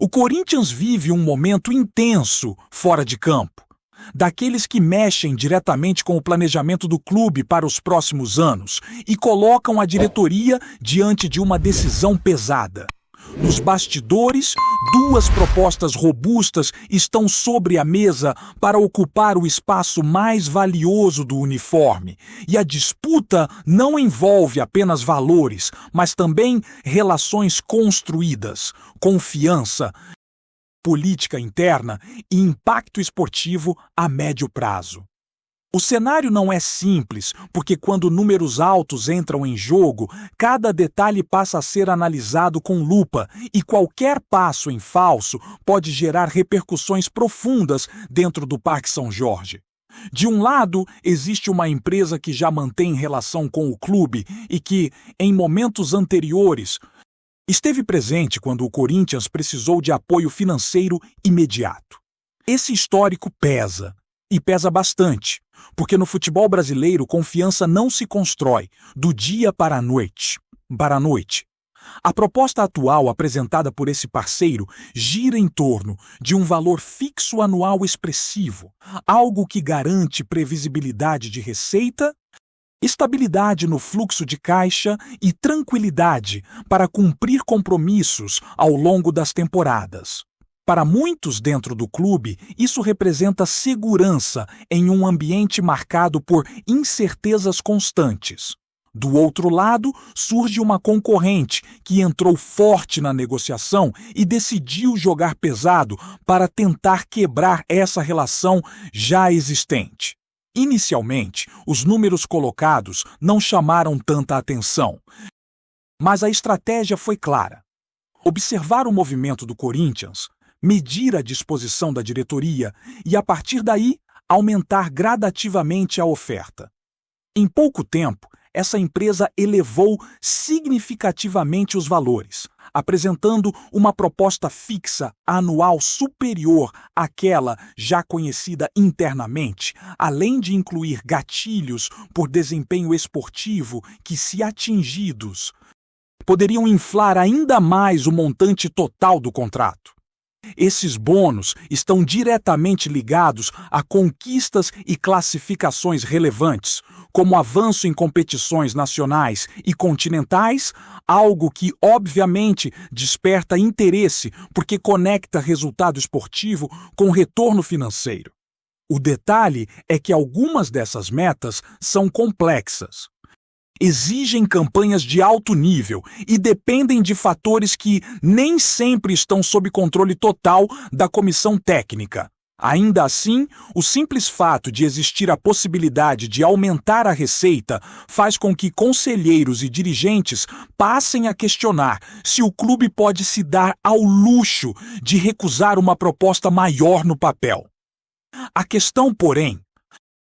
O Corinthians vive um momento intenso fora de campo, daqueles que mexem diretamente com o planejamento do clube para os próximos anos e colocam a diretoria diante de uma decisão pesada. Nos bastidores, duas propostas robustas estão sobre a mesa para ocupar o espaço mais valioso do uniforme. E a disputa não envolve apenas valores, mas também relações construídas, confiança, política interna e impacto esportivo a médio prazo. O cenário não é simples, porque quando números altos entram em jogo, cada detalhe passa a ser analisado com lupa e qualquer passo em falso pode gerar repercussões profundas dentro do Parque São Jorge. De um lado, existe uma empresa que já mantém relação com o clube e que, em momentos anteriores, esteve presente quando o Corinthians precisou de apoio financeiro imediato. Esse histórico pesa, e pesa bastante, porque no futebol brasileiro confiança não se constrói do dia para a noite. A proposta atual apresentada por esse parceiro gira em torno de um valor fixo anual expressivo, algo que garante previsibilidade de receita, estabilidade no fluxo de caixa e tranquilidade para cumprir compromissos ao longo das temporadas. Para muitos dentro do clube, isso representa segurança em um ambiente marcado por incertezas constantes. Do outro lado, surge uma concorrente que entrou forte na negociação e decidiu jogar pesado para tentar quebrar essa relação já existente. Inicialmente, os números colocados não chamaram tanta atenção, mas a estratégia foi clara. Observar o movimento do Corinthians, medir a disposição da diretoria e, a partir daí, aumentar gradativamente a oferta. Em pouco tempo, essa empresa elevou significativamente os valores, apresentando uma proposta fixa anual superior àquela já conhecida internamente, além de incluir gatilhos por desempenho esportivo que, se atingidos, poderiam inflar ainda mais o montante total do contrato. Esses bônus estão diretamente ligados a conquistas e classificações relevantes, como avanço em competições nacionais e continentais, algo que, obviamente, desperta interesse porque conecta resultado esportivo com retorno financeiro. O detalhe é que algumas dessas metas são complexas. Exigem campanhas de alto nível e dependem de fatores que nem sempre estão sob controle total da comissão técnica. Ainda assim, o simples fato de existir a possibilidade de aumentar a receita faz com que conselheiros e dirigentes passem a questionar se o clube pode se dar ao luxo de recusar uma proposta maior no papel. A questão, porém,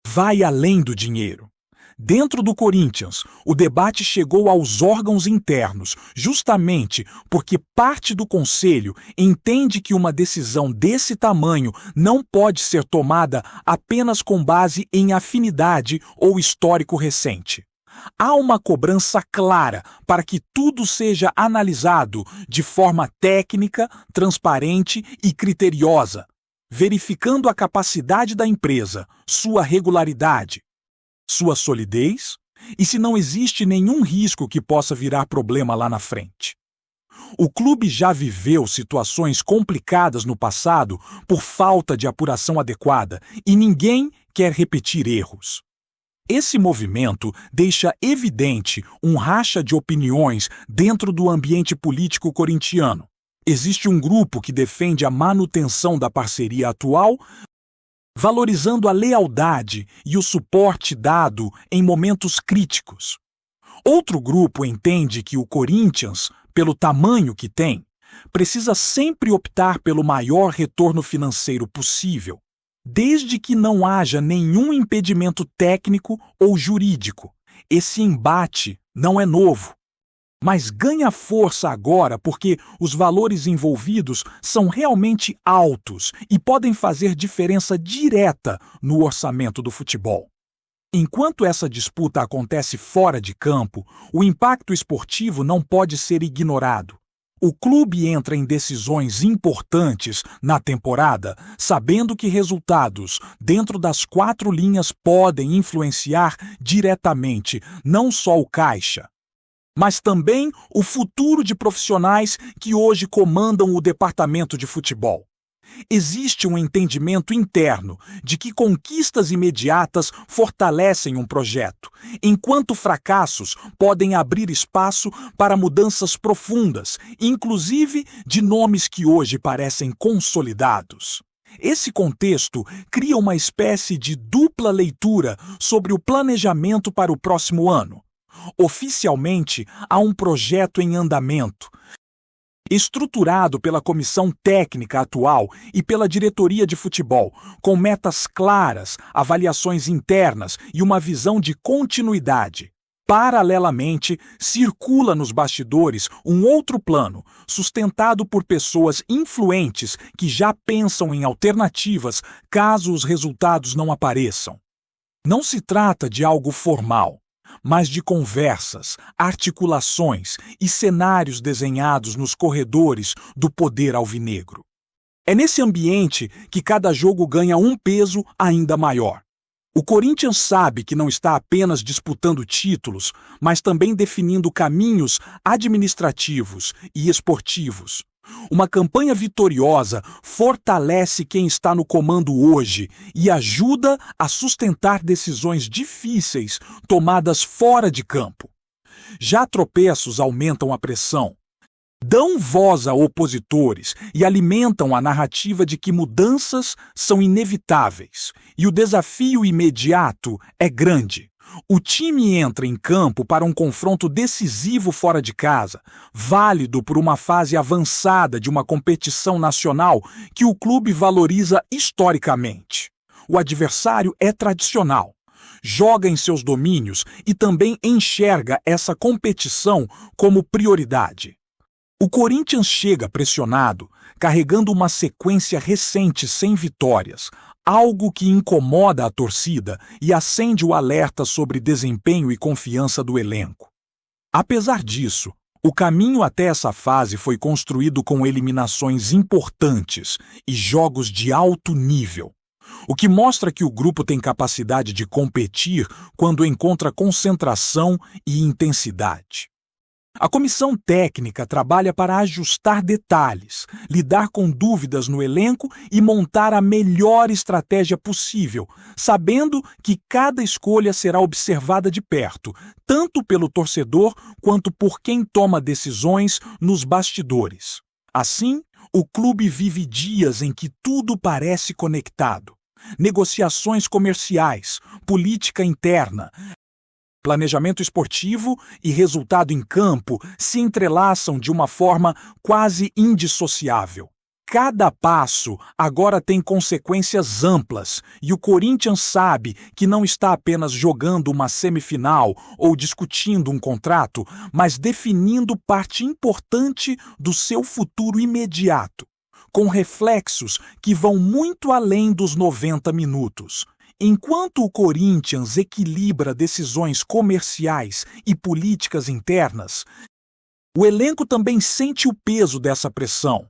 vai além do dinheiro. Dentro do Corinthians, o debate chegou aos órgãos internos, justamente porque parte do conselho entende que uma decisão desse tamanho não pode ser tomada apenas com base em afinidade ou histórico recente. Há uma cobrança clara para que tudo seja analisado de forma técnica, transparente e criteriosa, verificando a capacidade da empresa, sua regularidade, sua solidez e se não existe nenhum risco que possa virar problema lá na frente. O clube já viveu situações complicadas no passado por falta de apuração adequada e ninguém quer repetir erros. Esse movimento deixa evidente um racha de opiniões dentro do ambiente político corintiano. Existe um grupo que defende a manutenção da parceria atual, valorizando a lealdade e o suporte dado em momentos críticos. Outro grupo entende que o Corinthians, pelo tamanho que tem, precisa sempre optar pelo maior retorno financeiro possível, desde que não haja nenhum impedimento técnico ou jurídico. Esse embate não é novo, mas ganha força agora porque os valores envolvidos são realmente altos e podem fazer diferença direta no orçamento do futebol. Enquanto essa disputa acontece fora de campo, o impacto esportivo não pode ser ignorado. O clube entra em decisões importantes na temporada, sabendo que resultados dentro das 4 linhas podem influenciar diretamente não só o caixa, mas também o futuro de profissionais que hoje comandam o departamento de futebol. Existe um entendimento interno de que conquistas imediatas fortalecem um projeto, enquanto fracassos podem abrir espaço para mudanças profundas, inclusive de nomes que hoje parecem consolidados. Esse contexto cria uma espécie de dupla leitura sobre o planejamento para o próximo ano. Oficialmente, há um projeto em andamento, estruturado pela comissão técnica atual e pela diretoria de futebol, com metas claras, avaliações internas e uma visão de continuidade. Paralelamente, circula nos bastidores um outro plano, sustentado por pessoas influentes que já pensam em alternativas caso os resultados não apareçam. Não se trata de algo formal, mas de conversas, articulações e cenários desenhados nos corredores do poder alvinegro. É nesse ambiente que cada jogo ganha um peso ainda maior. O Corinthians sabe que não está apenas disputando títulos, mas também definindo caminhos administrativos e esportivos. Uma campanha vitoriosa fortalece quem está no comando hoje e ajuda a sustentar decisões difíceis tomadas fora de campo. Já tropeços aumentam a pressão, dão voz a opositores e alimentam a narrativa de que mudanças são inevitáveis e o desafio imediato é grande. O time entra em campo para um confronto decisivo fora de casa, válido por uma fase avançada de uma competição nacional que o clube valoriza historicamente. O adversário é tradicional, joga em seus domínios e também enxerga essa competição como prioridade. O Corinthians chega pressionado, carregando uma sequência recente sem vitórias, algo que incomoda a torcida e acende o alerta sobre desempenho e confiança do elenco. Apesar disso, o caminho até essa fase foi construído com eliminações importantes e jogos de alto nível, o que mostra que o grupo tem capacidade de competir quando encontra concentração e intensidade. A comissão técnica trabalha para ajustar detalhes, lidar com dúvidas no elenco e montar a melhor estratégia possível, sabendo que cada escolha será observada de perto, tanto pelo torcedor quanto por quem toma decisões nos bastidores. Assim, o clube vive dias em que tudo parece conectado. Negociações comerciais, política interna, planejamento esportivo e resultado em campo se entrelaçam de uma forma quase indissociável. Cada passo agora tem consequências amplas e o Corinthians sabe que não está apenas jogando uma semifinal ou discutindo um contrato, mas definindo parte importante do seu futuro imediato, com reflexos que vão muito além dos 90 minutos. Enquanto o Corinthians equilibra decisões comerciais e políticas internas, o elenco também sente o peso dessa pressão.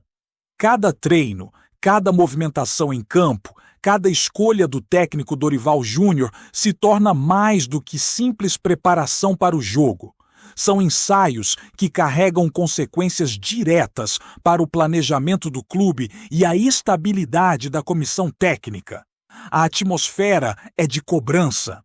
Cada treino, cada movimentação em campo, cada escolha do técnico Dorival Júnior se torna mais do que simples preparação para o jogo. São ensaios que carregam consequências diretas para o planejamento do clube e a estabilidade da comissão técnica. A atmosfera é de cobrança.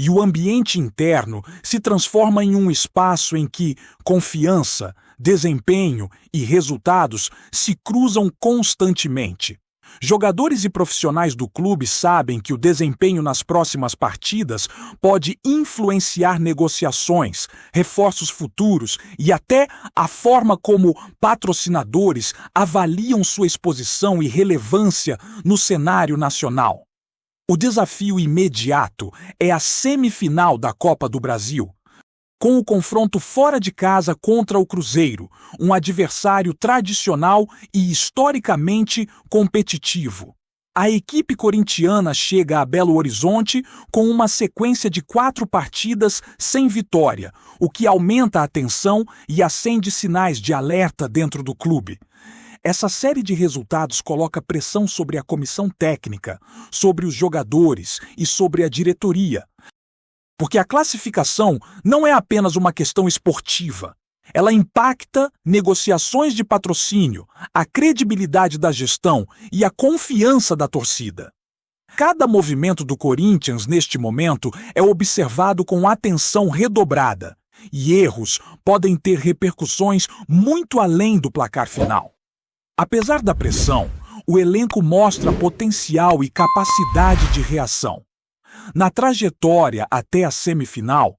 E o ambiente interno se transforma em um espaço em que confiança, desempenho e resultados se cruzam constantemente. Jogadores e profissionais do clube sabem que o desempenho nas próximas partidas pode influenciar negociações, reforços futuros e até a forma como patrocinadores avaliam sua exposição e relevância no cenário nacional. O desafio imediato é a semifinal da Copa do Brasil, com o confronto fora de casa contra o Cruzeiro, um adversário tradicional e historicamente competitivo. A equipe corintiana chega a Belo Horizonte com uma sequência de 4 partidas sem vitória, o que aumenta a tensão e acende sinais de alerta dentro do clube. Essa série de resultados coloca pressão sobre a comissão técnica, sobre os jogadores e sobre a diretoria. Porque a classificação não é apenas uma questão esportiva. Ela impacta negociações de patrocínio, a credibilidade da gestão e a confiança da torcida. Cada movimento do Corinthians neste momento é observado com atenção redobrada, e erros podem ter repercussões muito além do placar final. Apesar da pressão, o elenco mostra potencial e capacidade de reação. Na trajetória até a semifinal,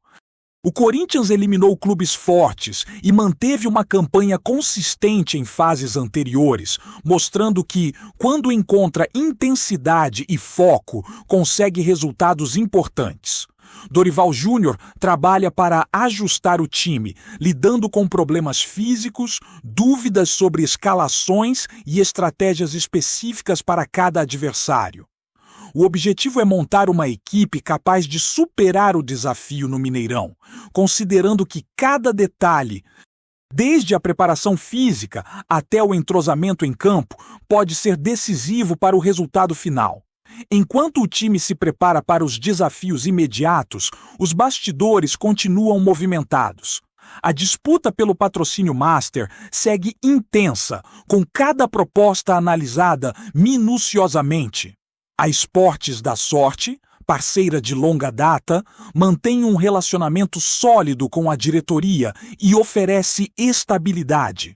o Corinthians eliminou clubes fortes e manteve uma campanha consistente em fases anteriores, mostrando que, quando encontra intensidade e foco, consegue resultados importantes. Dorival Júnior trabalha para ajustar o time, lidando com problemas físicos, dúvidas sobre escalações e estratégias específicas para cada adversário. O objetivo é montar uma equipe capaz de superar o desafio no Mineirão, considerando que cada detalhe, desde a preparação física até o entrosamento em campo, pode ser decisivo para o resultado final. Enquanto o time se prepara para os desafios imediatos, os bastidores continuam movimentados. A disputa pelo patrocínio Master segue intensa, com cada proposta analisada minuciosamente. A Esportes da Sorte, parceira de longa data, mantém um relacionamento sólido com a diretoria e oferece estabilidade.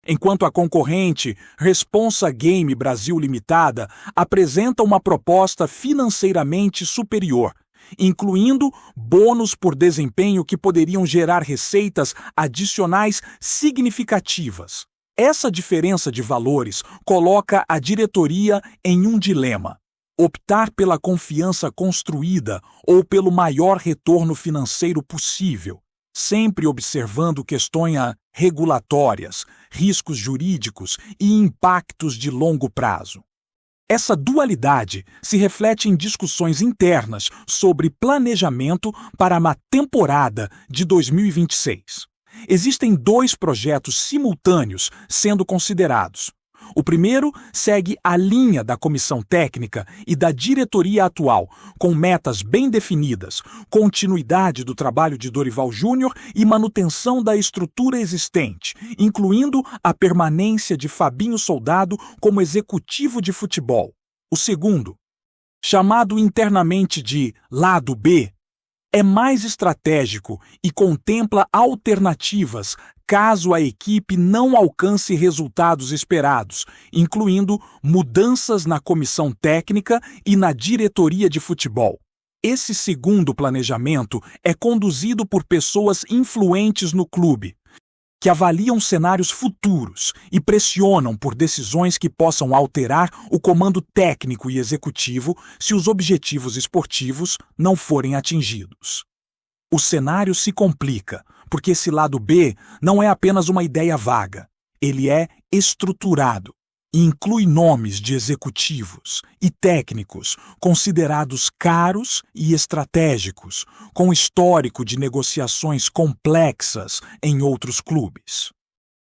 Enquanto a concorrente Responsa Game Brasil Limitada apresenta uma proposta financeiramente superior, incluindo bônus por desempenho que poderiam gerar receitas adicionais significativas. Essa diferença de valores coloca a diretoria em um dilema: optar pela confiança construída ou pelo maior retorno financeiro possível, sempre observando questões regulatórias, riscos jurídicos e impactos de longo prazo. Essa dualidade se reflete em discussões internas sobre planejamento para a temporada de 2026. Existem 2 projetos simultâneos sendo considerados. O primeiro segue a linha da comissão técnica e da diretoria atual, com metas bem definidas, continuidade do trabalho de Dorival Júnior e manutenção da estrutura existente, incluindo a permanência de Fabinho Soldado como executivo de futebol. O segundo, chamado internamente de Lado B, é mais estratégico e contempla alternativas caso a equipe não alcance resultados esperados, incluindo mudanças na comissão técnica e na diretoria de futebol. Esse segundo planejamento é conduzido por pessoas influentes no clube, que avaliam cenários futuros e pressionam por decisões que possam alterar o comando técnico e executivo se os objetivos esportivos não forem atingidos. O cenário se complica, porque esse lado B não é apenas uma ideia vaga. Ele é estruturado e inclui nomes de executivos e técnicos considerados caros e estratégicos, com histórico de negociações complexas em outros clubes.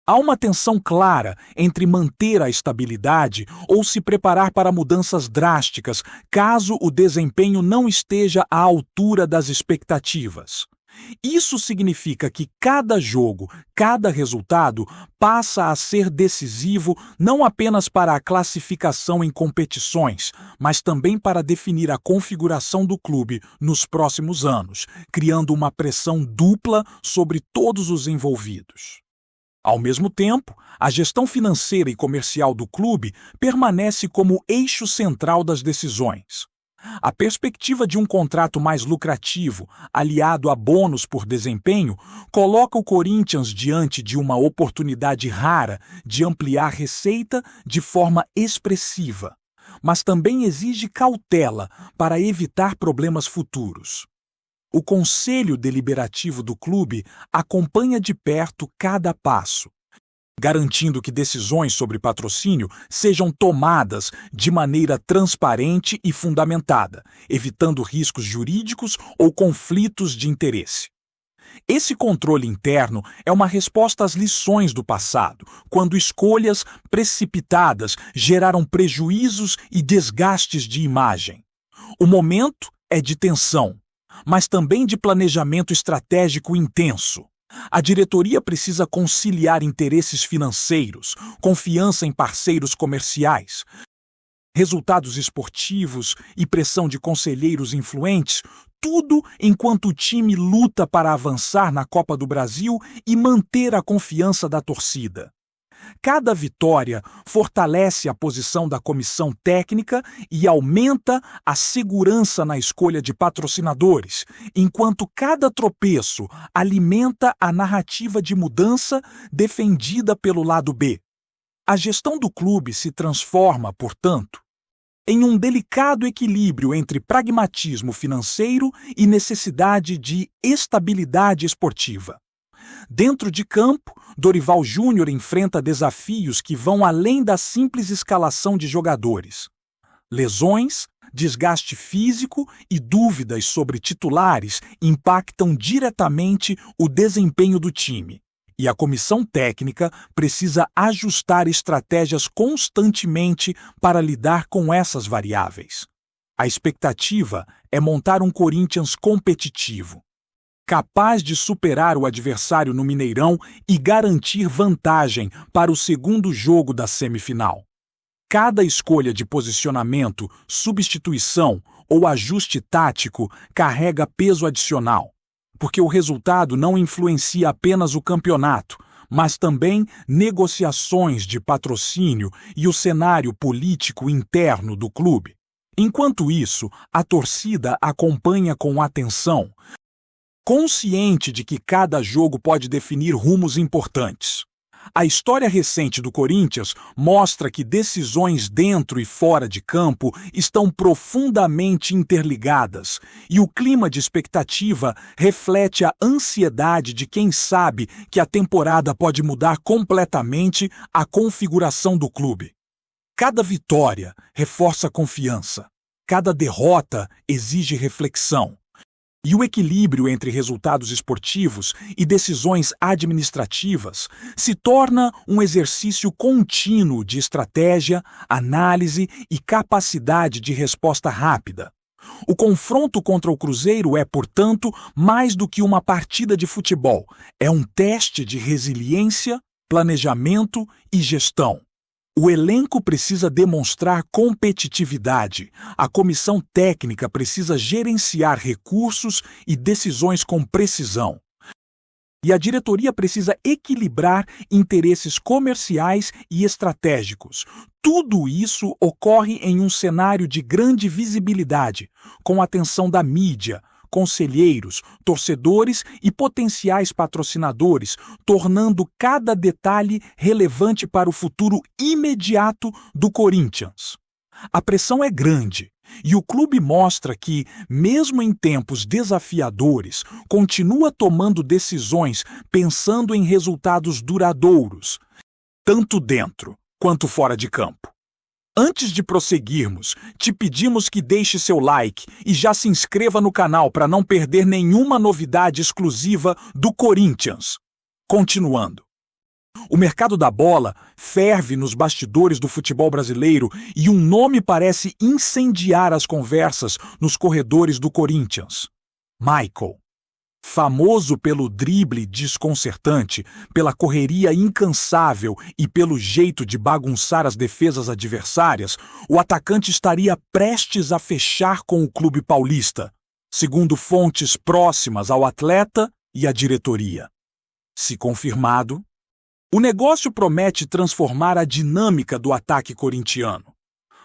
Há uma tensão clara entre manter a estabilidade ou se preparar para mudanças drásticas caso o desempenho não esteja à altura das expectativas. Isso significa que cada jogo, cada resultado passa a ser decisivo não apenas para a classificação em competições, mas também para definir a configuração do clube nos próximos anos, criando uma pressão dupla sobre todos os envolvidos. Ao mesmo tempo, a gestão financeira e comercial do clube permanece como eixo central das decisões. A perspectiva de um contrato mais lucrativo, aliado a bônus por desempenho, coloca o Corinthians diante de uma oportunidade rara de ampliar receita de forma expressiva, mas também exige cautela para evitar problemas futuros. O Conselho Deliberativo do clube acompanha de perto cada passo garantindo que decisões sobre patrocínio sejam tomadas de maneira transparente e fundamentada, evitando riscos jurídicos ou conflitos de interesse. Esse controle interno é uma resposta às lições do passado, quando escolhas precipitadas geraram prejuízos e desgastes de imagem. O momento é de tensão, mas também de planejamento estratégico intenso. A diretoria precisa conciliar interesses financeiros, confiança em parceiros comerciais, resultados esportivos e pressão de conselheiros influentes, tudo enquanto o time luta para avançar na Copa do Brasil e manter a confiança da torcida. Cada vitória fortalece a posição da comissão técnica e aumenta a segurança na escolha de patrocinadores, enquanto cada tropeço alimenta a narrativa de mudança defendida pelo lado B. A gestão do clube se transforma, portanto, em um delicado equilíbrio entre pragmatismo financeiro e necessidade de estabilidade esportiva. Dentro de campo, Dorival Júnior enfrenta desafios que vão além da simples escalação de jogadores. Lesões, desgaste físico e dúvidas sobre titulares impactam diretamente o desempenho do time. E a comissão técnica precisa ajustar estratégias constantemente para lidar com essas variáveis. A expectativa é montar um Corinthians competitivo, capaz de superar o adversário no Mineirão e garantir vantagem para o segundo jogo da semifinal. Cada escolha de posicionamento, substituição ou ajuste tático carrega peso adicional, porque o resultado não influencia apenas o campeonato, mas também negociações de patrocínio e o cenário político interno do clube. Enquanto isso, a torcida acompanha com atenção, consciente de que cada jogo pode definir rumos importantes. A história recente do Corinthians mostra que decisões dentro e fora de campo estão profundamente interligadas, e o clima de expectativa reflete a ansiedade de quem sabe que a temporada pode mudar completamente a configuração do clube. Cada vitória reforça confiança, cada derrota exige reflexão. E o equilíbrio entre resultados esportivos e decisões administrativas se torna um exercício contínuo de estratégia, análise e capacidade de resposta rápida. O confronto contra o Cruzeiro é, portanto, mais do que uma partida de futebol. É um teste de resiliência, planejamento e gestão. O elenco precisa demonstrar competitividade, a comissão técnica precisa gerenciar recursos e decisões com precisão. E a diretoria precisa equilibrar interesses comerciais e estratégicos. Tudo isso ocorre em um cenário de grande visibilidade, com a atenção da mídia, conselheiros, torcedores e potenciais patrocinadores, tornando cada detalhe relevante para o futuro imediato do Corinthians. A pressão é grande e o clube mostra que, mesmo em tempos desafiadores, continua tomando decisões pensando em resultados duradouros, tanto dentro quanto fora de campo. Antes de prosseguirmos, te pedimos que deixe seu like e já se inscreva no canal para não perder nenhuma novidade exclusiva do Corinthians. Continuando. O mercado da bola ferve nos bastidores do futebol brasileiro e um nome parece incendiar as conversas nos corredores do Corinthians: Michael. Famoso pelo drible desconcertante, pela correria incansável e pelo jeito de bagunçar as defesas adversárias, o atacante estaria prestes a fechar com o clube paulista, segundo fontes próximas ao atleta e à diretoria. Se confirmado, o negócio promete transformar a dinâmica do ataque corintiano.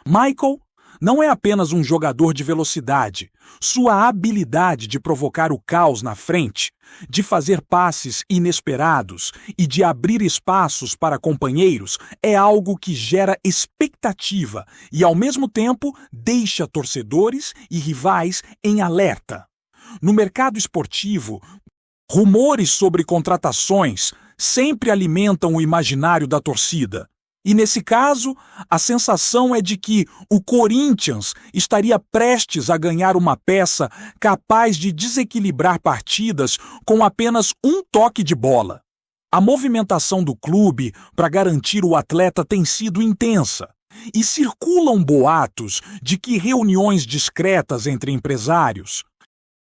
Michael não é apenas um jogador de velocidade. Sua habilidade de provocar o caos na frente, de fazer passes inesperados e de abrir espaços para companheiros é algo que gera expectativa e, ao mesmo tempo, deixa torcedores e rivais em alerta. No mercado esportivo, rumores sobre contratações sempre alimentam o imaginário da torcida. E nesse caso, a sensação é de que o Corinthians estaria prestes a ganhar uma peça capaz de desequilibrar partidas com apenas um toque de bola. A movimentação do clube para garantir o atleta tem sido intensa, e circulam boatos de que reuniões discretas entre empresários,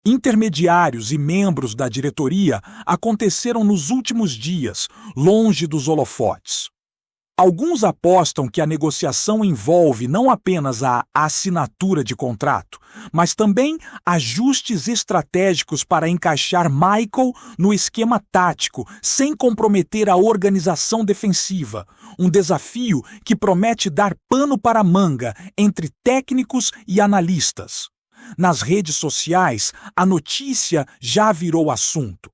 intermediários e membros da diretoria aconteceram nos últimos dias, longe dos holofotes. Alguns apostam que a negociação envolve não apenas a assinatura de contrato, mas também ajustes estratégicos para encaixar Michael no esquema tático, sem comprometer a organização defensiva, um desafio que promete dar pano para a manga entre técnicos e analistas. Nas redes sociais, a notícia já virou assunto.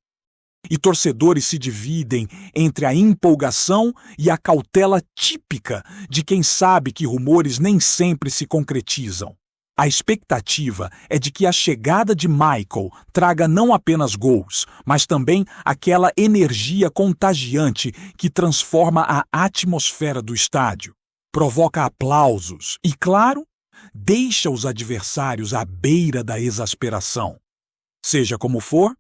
E torcedores se dividem entre a empolgação e a cautela típica de quem sabe que rumores nem sempre se concretizam. A expectativa é de que a chegada de Michael traga não apenas gols, mas também aquela energia contagiante que transforma a atmosfera do estádio, provoca aplausos e, claro, deixa os adversários à beira da exasperação. Seja como for,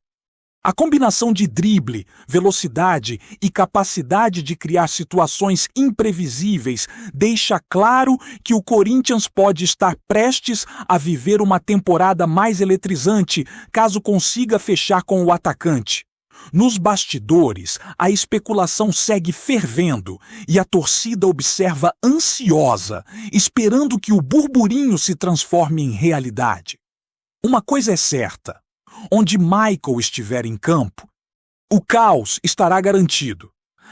a combinação de drible, velocidade e capacidade de criar situações imprevisíveis deixa claro que o Corinthians pode estar prestes a viver uma temporada mais eletrizante caso consiga fechar com o atacante. Nos bastidores, a especulação segue fervendo e a torcida observa ansiosa, esperando que o burburinho se transforme em realidade. Uma coisa é certa. Onde Michael estiver em campo, o caos estará garantido.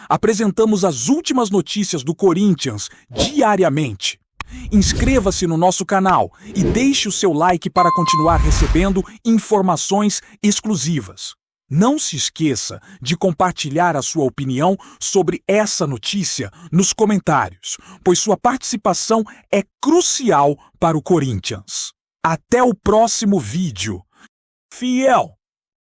Apresentamos as últimas notícias do Corinthians diariamente. Inscreva-se no nosso canal e deixe o seu like para continuar recebendo informações exclusivas. Não se esqueça de compartilhar a sua opinião sobre essa notícia nos comentários, pois sua participação é crucial para o Corinthians. Até o próximo vídeo. Fiel!